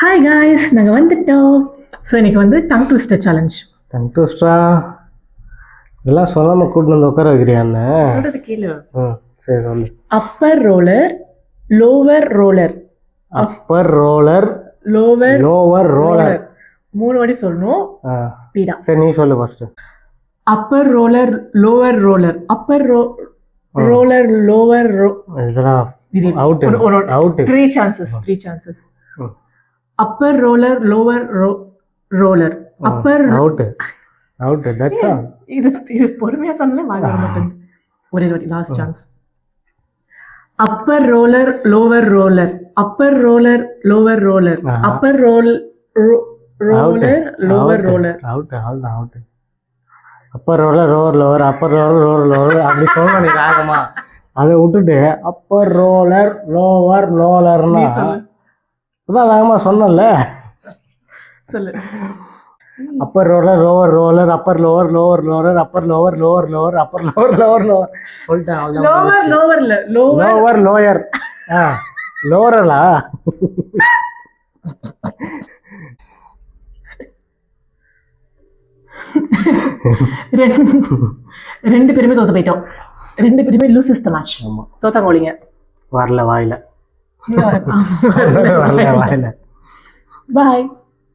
Hi guys, நாங்கள் வந்துட்டோம். So இன்னைக்கு வந்து டங் ட்விஸ்டர் சேலஞ்ச். டங் ட்விஸ்டரா? இதெல்லாம் சொல்லாமல் கூட்டிட்டு வந்து உட்கார வைக்கிறியான்னு சொல்றது கேளு. சரி சொல்லு. Upper roller, lower roller. Upper roller, lower lower roller. 3 வாட்டி சொல்லணும் ஸ்பீடா. சரி நீ சொல்லு first. Upper roller, lower roller. Upper roller, lower இதெல்லாம் out out. 3 chances. Upper roller, lower roller. Upper out. That's all. இது பொறுமையா சொன்னா வாங்க மாட்டேன். ஒரே வாட்டி last chance. Upper roller, lower roller. Upper roller, lower roller. Upper roller, lower roller. Out. Upper roller, lower. Upper roller, lower. அப்படி சொல்ல நீ ராகமா. அதை விட்டுட்டு அப்பர் ரோலர், லோவர் ரோலர்னா அதான் வேகமா சொன்னல. சொல்லு. Upper roller, lower roller, upper lower, lower lower, upper lower, lower lower, upper lower, lower lower சொல்லிட்டேன். Lower lower. லோரலா? ரெண்டு பேருமே தோத்து போயிட்டோம். 2 பேருமே லூஸ் இஸ் தி மேட்ச். தோத்தாங்க ஓலிங்க. வரல வாயில. வரல வாயில. பாய்.